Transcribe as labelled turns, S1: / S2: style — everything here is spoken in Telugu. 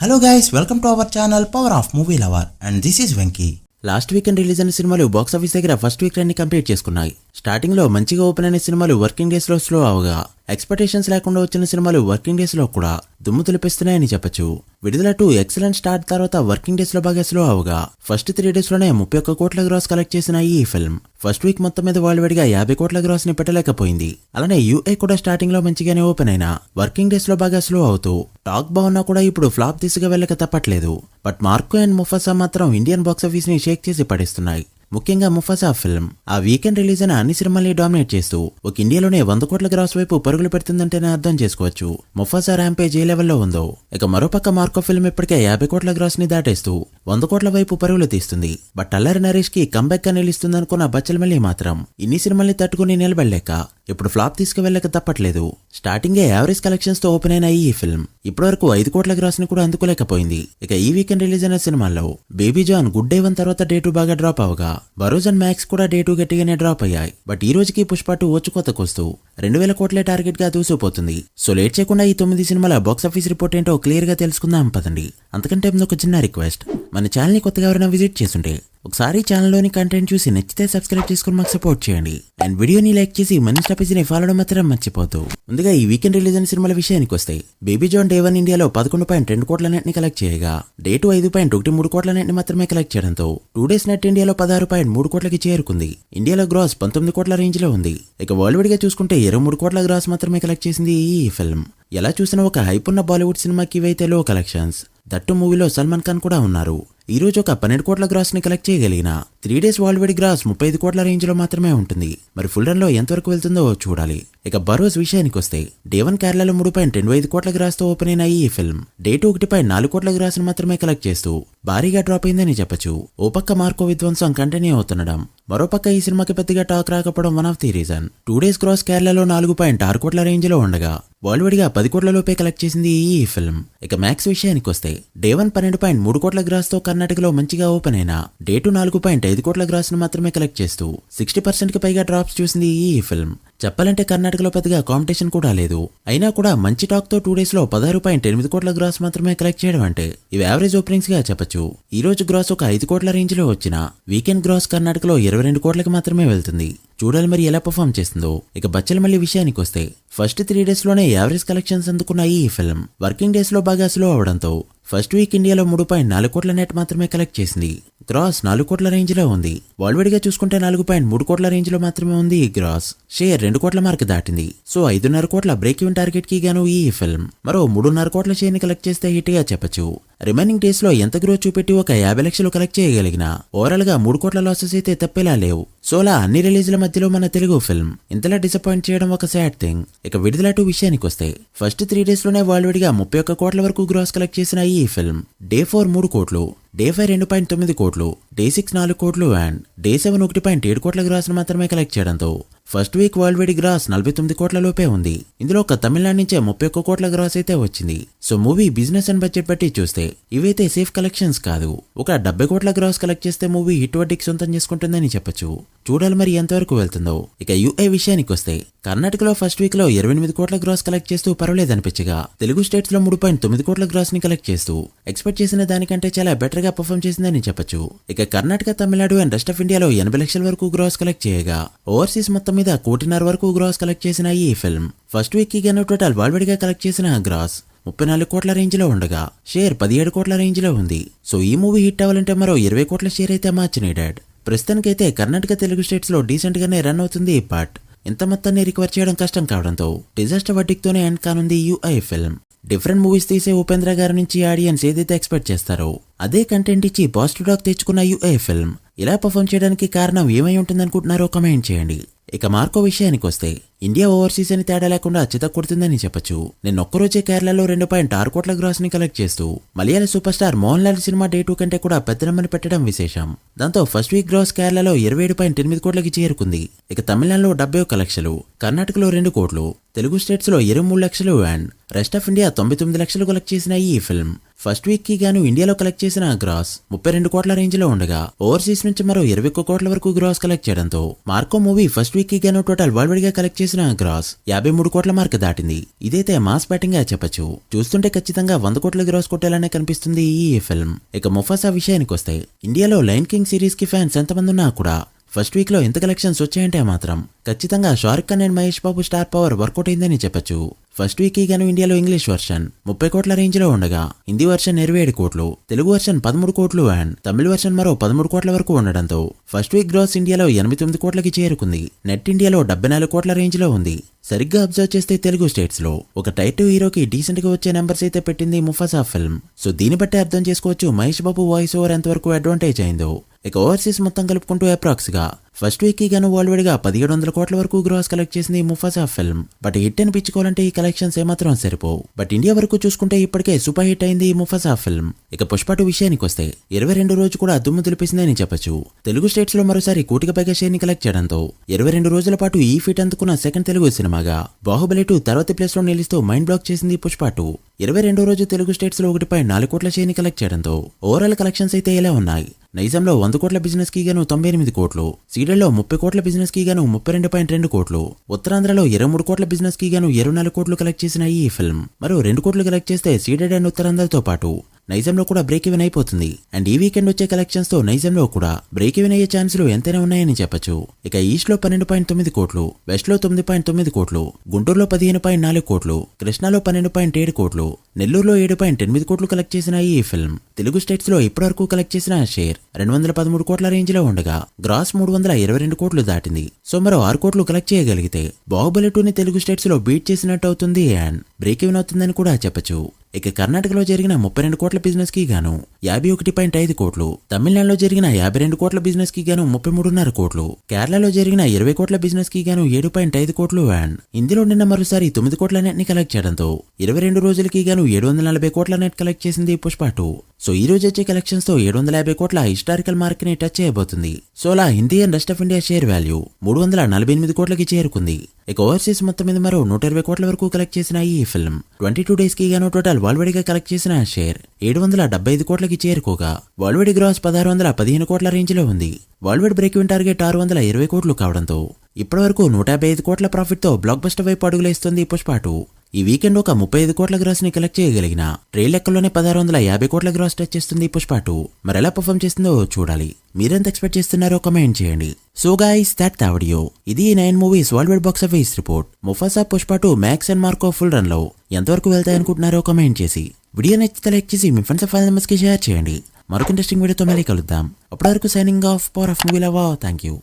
S1: Hello guys, welcome to our channel Power of Movie Lover and this is Venky.
S2: Last weekend release అయిన సినిమాలు బాక్స్ ఆఫీస్ దగ్గర ఫస్ట్ వీక్ రన్ ని కంప్లీట్ చేసుకున్నాయి. స్టార్టింగ్ లో మంచిగా ఓపెన్ అయిన సినిమాలు వర్కింగ్ డేస్ లో స్లో అవగా, ఎక్స్పెక్టేషన్స్ లేకుండా వచ్చిన సినిమాలు వర్కింగ్ డేస్ లో కూడా దుమ్ము తులిపిస్తున్నాయని చెప్పొచ్చు. విడుదల 2 ఎక్సలెంట్ స్టార్ట్ తర్వాత వర్కింగ్ డేస్ లో బాగా స్లో అవగా ఫస్ట్ 3 డేస్ లోనే 31 కోట్ల గ్రాస్ కలెక్ట్ చేసిన ఈ ఫిల్మ్ ఫస్ట్ వీక్ మొత్తం మీద వరల్డ్ వైడ్ గా 50 కోట్ల గ్రాస్ ని పెట్టలేకపోయింది. అలానే యూఏ కూడా స్టార్టింగ్ లో మంచిగానే ఓపెన్ అయినా వర్కింగ్ డేస్ లో బాగా స్లో అవుతూ టాక్ బాగున్నా కూడా ఇప్పుడు ఫ్లాప్ దిశగా వెళ్ళక తప్పట్లేదు. బట్ మార్కో అండ్ ముఫాసా మాత్రం ఇండియన్ బాక్స్ ఆఫీస్ ని షేక్ చేసి పడేస్తున్నాయి. ముఖ్యంగా ముఫాసా ఫిల్మ్ ఆ వీకెండ్ రిలీజ్ అయిన అన్ని సినిమాల్ని డామినేట్ చేస్తూ ఒక ఇండియాలోనే 100 కోట్ల గ్రాస్ వైపు పరుగులు పెడుతుందంటేనే అర్థం చేసుకోవచ్చు ముఫాసా ర్యాంపేజ్ ఏ లెవెల్లో ఉందో. ఇక మరోపక్క మార్కో ఫిల్మ్ ఇప్పటికే 50 కోట్ల గ్రాస్ ని దాటేస్తూ 100 కోట్ల వైపు పరుగులు తీస్తుంది. బట్ అల్లరి నరేష్ కి కంబ్యాక్ గా నిలుస్తుందనుకున్న బచ్చల్ మళ్ళీ మాత్రం ఇన్ని సినిమాల్ని తట్టుకుని నిలబడలేక ఇప్పుడు ఫ్లాప్ తీసుకువెళ్ళక తప్పట్లేదు. స్టార్టింగే యావరేజ్ కలెక్షన్స్ తో ఓపెన్ అయిన ఈ ఫిల్మ్ ఇప్పటివరకు 5 కోట్ల గ్రాస్ ని కూడా అందుకోలేకపోయింది. ఇక ఈ వీకెండ్ రిలీజ్ అయిన సినిమాల్లో బేబీ జాన్ గుడ్ డే 1 తర్వాత డే 2 బాగా డ్రాప్ అవగా బరోజ్ అండ్ మ్యాక్స్ కూడా డే 2 గట్టిగానే డ్రాప్ అయ్యాయి. బట్ ఈ రోజుకి పుష్ప 2 వచ్చుకోతకొస్తూ 2000 కోట్లే టార్గెట్ గా దూసిపోతుంది. సో లేట్ చేయకుండా ఈ 9 సినిమాల బాక్స్ ఆఫీస్ రిపోర్ట్ ఏంటో క్లియర్ గా తెలుసుకుందాం పదండి. అంతకంటే ముందు ఒక చిన్న రిక్వెస్ట్, మన ఛానల్ ని కొత్తగా ఎవరైనా విజిట్ చేస్తుంటే ఒకసారి ఛానల్లోని కంటెంట్ చూసి నచ్చితే సబ్స్క్రైబ్ చేసుకుని మాకు సపోర్ట్ చేయండి. అండ్ వీడియోని లైక్ చేసి మన ఇన్స్టా పేజీని ఫాలో మాత్రం మర్చిపోతూ. ముందుగా ఈ వీకెండ్ రిలీజ్ అయిన సినిమాల విషయానికి వస్తే బేబీ జాన్ డే 1 ఇండియాలో 11.2 కోట్ల నెట్ ని కలెక్ట్ చేయగా డే 2 5.13 కోట్ల నెట్ ని మాత్రమే కలెక్ట్ చేయడంతో 2 డేస్ నెట్ ఇండియాలో 16.3 కోట్లకి చేరుకుంది. ఇండియాలో గ్రాస్ 19 కోట్ల రేంజ్ లో ఉంది. ఇక వరల్డ్ వైడ్ గా చూసుకుంటే 23 కోట్ల గ్రాస్ మాత్రమే కలెక్ట్ చేసింది ఈ ఫిల్మ్. ఎలా చూసినా ఒక హైప్ ఉన్న బాలీవుడ్ సినిమాకి ఇవైతే లో కలెక్షన్స్. దట్టు మూవీలో సల్మాన్ ఖాన్ కూడా ఉన్నారు. ఈ రోజు ఒక 12 కోట్ల గ్రాస్ ని కలెక్ట్ చేయగలిగిన 3 డేస్ వరల్డ్ వైడ్ గ్రాస్ 35 కోట్ల రేంజ్ లో మాత్రమే ఉంటుంది. మరి ఫుల్ రన్ లో ఎంతవరకు వెళ్తుందో చూడాలి. ఇక బరోజ్ విషయానికి వస్తే డే 1 కేరళలో 3.25 కోట్ల గ్రాస్ తో ఓపెన్ అయిన ఈ ఫిల్మ్ డే 2 1.4 కోట్ల గ్రాస్ ని మాత్రమే కలెక్ట్ చేస్తూ భారీగా డ్రాప్ అయిందని చెప్పొచ్చు. ఓ పక్క మార్కో విధ్వంసం కంటిన్యూ అవుతుండడం, మరోపక్క ఈ సినిమాకి పెద్దగా టాక్ రాకపోవడం one of the reason. 2 days gross కేరళలో 4.6 కోట్ల రేంజ్ లో ఉండగా వరల్డ్ వైడ్ గా 10 కోట్ల లోపే కలెక్ట్ చేసింది ఈ ఫిల్మ్. ఇక మ్యాక్స్ విషయానికి వస్తే డే 1 12.3 కోట్ల గ్రాస్ తో కర్ణాటకలో మంచిగా ఓపెన్ అయిన డే 2 4.5 కోట్ల గ్రాస్ ను మాత్రమే కలెక్ట్ చేస్తూ 60% కి పైగా డ్రాప్స్ చూసింది ఈ ఫిల్మ్. చెప్పాలంటే కర్ణాటకలో పెద్దగా కాంపిటీషన్ కూడా లేదు. అయినా కూడా మంచి టాక్ తో 2 డేస్ లో 16.8 కోట్ల గ్రాస్ మాత్రమే కలెక్ట్ చేయడం అంటే ఇవి యావరేజ్ ఓపెనింగ్స్ గా చెప్పొచ్చు. ఈ రోజు గ్రాస్ ఒక 5 కోట్ల రేంజ్ లో వచ్చిన వీకెండ్ గ్రాస్ కర్ణాటకలో 22 కోట్లకి మాత్రమే వెళ్తుంది. చూడాలి మరి ఎలా పర్ఫామ్ చేస్తుందో. ఇక బచ్చల మళ్ళీ విషయానికి వస్తే ఫస్ట్ 3 డేస్ లోనే యావరేజ్ కలెక్షన్స్ అందుకున్న ఈ ఫిల్మ్ వర్కింగ్ డేస్ లో బాగా స్లో అవడంతో ఫస్ట్ వీక్ ఇండియాలో 3.4 కోట్ల నెట్ మాత్రమే కలెక్ట్ చేసింది. గ్రాస్ 4 కోట్ల రేంజ్ లో ఉంది. వరల్డ్ వైడ్ గా చూసుకుంటే 4.3 కోట్ల రేంజ్ లో మాత్రమే ఉంది ఈ గ్రాస్. షేర్ 2 కోట్ల మార్క్ దాటింది. సో 5.5 కోట్ల బ్రేక్ ఈవెన్ టార్గెట్ కి గాను ఈ ఫిల్మ్ మరో 3.5 కోట్ల షేర్ ని కలెక్ట్ చేస్తే హిట్ గా చెప్పొచ్చు. రిమైనింగ్ డేస్ లో ఎంత గ్రోత్ చూపెట్టి ఒక 50 లక్షలు కలెక్ట్ చేయగలిగిన ఓవరాల్ గా 3 కోట్ల లాసెస్ అయితే తప్పేలా లేవు. సో అలా అన్ని రిలీజ్ల మధ్యలో మన తెలుగు ఫిల్మ్ ఇంతలా డిసప్పాయింట్ చేయడం ఒక సాడ్ థింగ్. ఇక విడుదల 2 విషయానికి వస్తే ఫస్ట్ 3 డేస్ లోనే వరల్డ్ వైడ్ గా 31 కోట్ల వరకు గ్రాస్ కలెక్ట్ చేసిన ఈ ఫిల్మ్ డే 4 3 కోట్లు, డే 5 2.9 కోట్లు, డే 6 4 కోట్లు అండ్ డే 7 1.7 కోట్ల గ్రాస్ ను మాత్రమే కలెక్ట్ చేయడంతో first week worldwide gross 49 కోట్ల లోపే ఉంది. ఇందులో ఒక తమిళనాడు నుంచే 31 కోట్ల గ్రాస్ అయితే వచ్చింది. So movie business and budget బట్టి చూస్తే ఇవైతే సేఫ్ కలెక్షన్స్ కాదు. ఒక 70 కోట్ల గ్రాస్ కలెక్ట్ చేస్తే మూవీ హిట్ వడ్డీకి సొంతం చేసుకుంటుందని చెప్పొచ్చు. చూడాలి మరి ఎంతవరకు వెళ్తుందో. ఇక యూఏ విషయానికి వస్తే కర్ణాటకలో ఫస్ట్ వీక్ లో 28 కోట్ల గ్రాస్ కలెక్ట్ చేస్తూ పర్వాలేదనిపించగా తెలుగు స్టేట్స్ లో 3.9 కోట్ల గ్రాస్ ని కలెక్ట్ చేస్తూ ఎక్స్పెక్ట్ చేసిన దానికంటే చాలా బెటర్ గా పర్ఫామ్ చేసిందని చెప్పొచ్చు. ఇక Karnataka, Tamil Nadu and rest of ఇండియాలో 80 లక్షల వరకు గ్రాస్ కలెక్ట్ చేయగా ఓవర్సీస్ మొత్తం మీద 1.5 కోటి వరకు గ్రాస్ కలెక్ట్ చేసిన ఈ ఫిల్మ్ ఫస్ట్ వీక్ కి గాను టోటల్ వరల్డ్ వైడ్ గా కలెక్ట్ చేసిన గ్రాస్ 34 కోట్ల రేంజ్ లో ఉండగా షేర్ 17 కోట్ల రేంజ్ లో ఉంది. సో ఈ మూవీ హిట్ అవ్వాలంటే మరో 20 కోట్ల షేర్ అయితే మార్చి నీడెడ్. ప్రస్తుతానికైతే కర్ణాటక, తెలుగు స్టేట్స్ లో డీసెంట్ గానే రన్ అవుతుంది ఈ పార్ట్. ఇంత మొత్తాన్ని రికవర్ చేయడం కష్టం కావడంతో డిజాస్టర్ వడ్డీతోనే ఎండ్ కానుంది యూఐ ఫిల్మ్. డిఫరెంట్ మూవీస్ తీసే ఉపేంద్ర గారి నుంచి ఆడియన్స్ ఏదైతే ఎక్స్పెక్ట్ చేస్తారో అదే కంటెంట్ ఇచ్చి పాజిటివ్ టాక్ తెచ్చుకున్న యూఐ ఫిల్మ్ ఇలా పర్ఫామ్ చేయడానికి కారణం ఏమై ఉంటుందనుకుంటున్నారో కమెంట్ చేయండి. ఇక మార్కో విషయానికి వస్తే ఇండియా ఓవర్సీస్ అని తేడా లేకుండా చితక్ కొడుతుందని చెప్పొచ్చు. నేను ఒక్కరోజే కేరళలో 2.6 కోట్ల గ్రాస్ ని కలెక్ట్ చేస్తూ Malayalam super star Mohan Lal cinema day 2 కంటే కూడా పెద్ద నెంబర్ని పెట్టడం విశేషం. దాంతో ఫస్ట్ వీక్ గ్రాస్ కేరళలో 27.8 కోట్లకి చేరుకుంది. ఇక తమిళనాడులో 71 లక్షలు, కర్ణాటకలో 2 కోట్లు, తెలుగు స్టేట్స్ లో 23 లక్షలు అండ్ రెస్ట్ ఆఫ్ ఇండియా 99 లక్షలు కలెక్ట్ చేసిన ఈ ఫిల్మ్ ఫస్ట్ వీక్ కి గాను ఇండియాలో కలెక్ట్ చేసిన గ్రాస్ 32 కోట్ల రేంజ్ లో ఉండగా ఓవర్సీస్ నుంచి మరో 21 కోట్ల వరకు గ్రాస్ కలెక్ట్ చేయడంతో మార్కో మూవీ ఫస్ట్ వీక్ కి గాను టోటల్ వరల్డ్ గా కలెక్ట్ చేసిన గ్రాస్ 53 కోట్ల మార్క్ దాటింది. ఇదైతే మాస్ బ్యాటింగ్ గా చెప్పొచ్చు. చూస్తుంటే ఖచ్చితంగా 100 కోట్ల గ్రాస్ కొట్టాలనే కనిపిస్తుంది ఈ ఫిల్మ్. ఇక ముఫాసా విషయానికి వస్తే ఇండియాలో లయన్ కింగ్ సిరీస్ కి ఫ్యాన్స్ ఎంతమంది ఉన్నా కూడా ఫస్ట్ వీక్ లో ఎంత కలెక్షన్స్ వచ్చాయంటే మాత్రం ఖచ్చితంగా Shahrukh Khan and Mahesh Babu star power work out అయిందని చెప్పొచ్చు. ఫస్ట్ వీక్ కి గాను ఇండియాలో ఇంగ్లీష్ వర్షన్ 30 కోట్ల రేంజ్ లో ఉండగా హిందీ వర్షన్ 27 కోట్లు, తెలుగు వర్షన్ 13 కోట్లు అండ్ తమిళ వర్షన్ మరో 13 కోట్ల వరకు ఉండడంతో ఫస్ట్ వీక్ గ్రాస్ ఇండియాలో 89 కోట్లకి చేరుకుంది. నెట్ ఇండియాలో 74 కోట్ల రేంజ్ లో ఉంది. సరిగ్గా అబ్జర్వ్ చేస్తే తెలుగు స్టేట్స్ లో ఒక టైర్ 2 హీరోకి డీసెంట్ గా వచ్చే నెంబర్స్ అయితే పెట్టింది ముఫాసా ఫిల్మ్. సో దీన్ని బట్టి అర్థం చేసుకోవచ్చు మహేష్ బాబు వాయిస్ ఓవర్ ఎంతవరకు అడ్వాంటేజ్ అయిందో. ఇక ఓవర్సీస్ మొత్తం కలుపుకుంటూ అప్రాక్స్ గా ఫస్ట్ వీక్ కి గాను వరల్డ్ గా 1700 కోట్ల వరకు గ్రాస్ కలెక్ట్ చేసింది ముఫాసా ఫిల్మ్. బట్ హిట్ అనిపించుకోవాలంటే ఈ కలెక్షన్స్ ఏమాత్రం సరిపోవు. బట్ ఇండియా వరకు చూసుకుంటే ఇప్పటికే సూపర్ హిట్ అయింది ముఫాసా ఫిల్మ్. ఇక పుష్ప 2 విషయానికి వస్తే 22 రోజు కూడా దుమ్ము దులిపేసిందని చెప్పొచ్చు. తెలుగు స్టేట్స్ లో మరోసారి కోటికి పైగా షేర్ ని కలెక్ట్ చేయడంతో 22 రోజుల పాటు ఈ ఫీట్ అందుకున్న సెకండ్ తెలుగు సినిమాగా బాహుబలి 2 తర్వాతి ప్లేస్ లో నిలుస్తూ మైండ్ బ్లాక్ చేసింది పుష్ప 2. 22 రోజు తెలుగు స్టేట్స్ లో 1.4 కోట్ల షేర్ ని కలెక్ట్ చేయడంతో ఓవరాల్ కలెక్షన్స్ అయితే ఇలా ఉన్నాయి. నైజాంలో 100 కోట్ల బిజినెస్ కి గాను 98 కోట్లు, సీడెల్లో 30 కోట్ల బిజినెస్ కి గాను 32.2 కోట్లు, ఉత్తరాంధ్రలో 23 కోట్ల బిజినెస్ కి గాను 24 కోట్లు కలెక్ట్ చేసిన ఈ ఫిల్మ్ మరో 2 కోట్లు కలెక్ట్ చేస్తే సీడెడ్ అండ్ ఉత్తరాంధ్రతో పాటు నైజాంలో కూడా బ్రేక్ ఈవెన్ అయిపోతుంది. అండ్ ఈ వీకెండ్ వచ్చే కలెక్షన్స్ తో నైజాంలో కూడా బ్రేక్ ఈవెన్ అయ్యే ఛాన్సులు ఎంతైనా ఉన్నాయని చెప్పొచ్చు. ఇక ఈస్ట్ లో 12.9 కోట్లు, వెస్ట్ లో 9.9 కోట్లు, గుంటూరులో 15.4 కోట్లు, కృష్ణాలో 12.7 కోట్లు, నెల్లూరులో 7.8 కోట్లు కలెక్ట్ చేసిన ఈ ఫిల్మ్ తెలుగు స్టేట్స్ లో ఇప్పటివరకు కలెక్ట్ చేసిన షేర్ 213 కోట్ల రేంజ్ లో ఉండగా గ్రాస్ 322 కోట్లు దాటింది. సో మరో 6 కోట్లు కలెక్ట్ చేయగలిగితే బాహుబలి 2 ని తెలుగు స్టేట్స్ లో బీట్ చేసినట్టు అవుతుంది అండ్ బ్రేక్ ఈవెన్ అవుతుందని కూడా చెప్పొచ్చు. ఇక కర్ణాటకలో జరిగిన 32 కోట్ల బిజినెస్ కి గాను 51.5 కోట్లు, తమిళనాడులో జరిగిన 52 కోట్ల బిజినెస్ కి గాను 33.5 కోట్లు, కేరళలో జరిగిన 20 కోట్ల బిజినెస్ కి గాను 7.5 కోట్లు అండ్ హిందీలో నిన్న మరోసారి 9 కోట్ల నెట్ ని కలెక్ట్ చేయడంతో 22 రోజులకి గాను 740 కోట్ల నెట్ కలెక్ట్ చేసింది పుష్ప 2. సో ఈ రోజు వచ్చే కలెక్షన్స్ తో 750 కోట్ల హిస్టారికల్ మార్క్ ని టచ్ చేయబోతుంది. సో అలా Hindi and rest of India share value 348 కోట్లకి చేరుకుంది. ఇక ఓవర్సీస్ మొత్తం మీద మరో 120 కోట్ల వరకు కలెక్ట్ చేసిన ఈ ఫిల్మ్ 22 డేస్ కి గాను టోటల్ వరల్డ్ గా కలెక్ట్ చేసిన షేర్ 775 కోట్లకి చేరుకోగా వరల్డ్ గ్రాస్ 1615 కోట్ల రేంజ్ లో ఉంది. వరల్డ్ బ్రేక్ ఈవెన్ టార్గెట్ 620 కోట్లు కావడంతో ఇప్పటివరకు 155 కోట్ల ప్రాఫిట్ తో బ్లాక్ బస్టర్ వైపు అడుగులేస్తుంది పుష్ప 2. ఈ వీకెండ్ ఒక 35 కోట్ల గ్రాస్ ని కలెక్ట్ చేయగలిగిన ట్రైల్ లెక్కల్లోనే 1650 కోట్ల గ్రాస్ టచ్ చేస్తుంది పుష్ప 2. మరి ఎలా పర్ఫార్మ్ చేస్తుందో చూడాలి. మీరెంత ఎక్స్పెక్ట్ చేస్తున్నారో కమెంట్ చేయండి. So guys that the video. ఇది 9 movies world box office report. Mufasa, Pushpa 2, max and Marco full run లో ఎంతవరకు వెళ్తాయనుకుంటున్నారో కమెంట్ చేసి వీడియో నచ్చితే లైక్ చేసి మీ ఫ్రెండ్స్ అండ్ ఫ్యామిలీ మెంబర్స్ కి షేర్ చేయండి. మరొక ఇంట్రెస్టింగ్ వీడియోతో మళ్ళీ కలుద్దాం. అప్పటి వరకు signing off, power of movie lover. Thank you.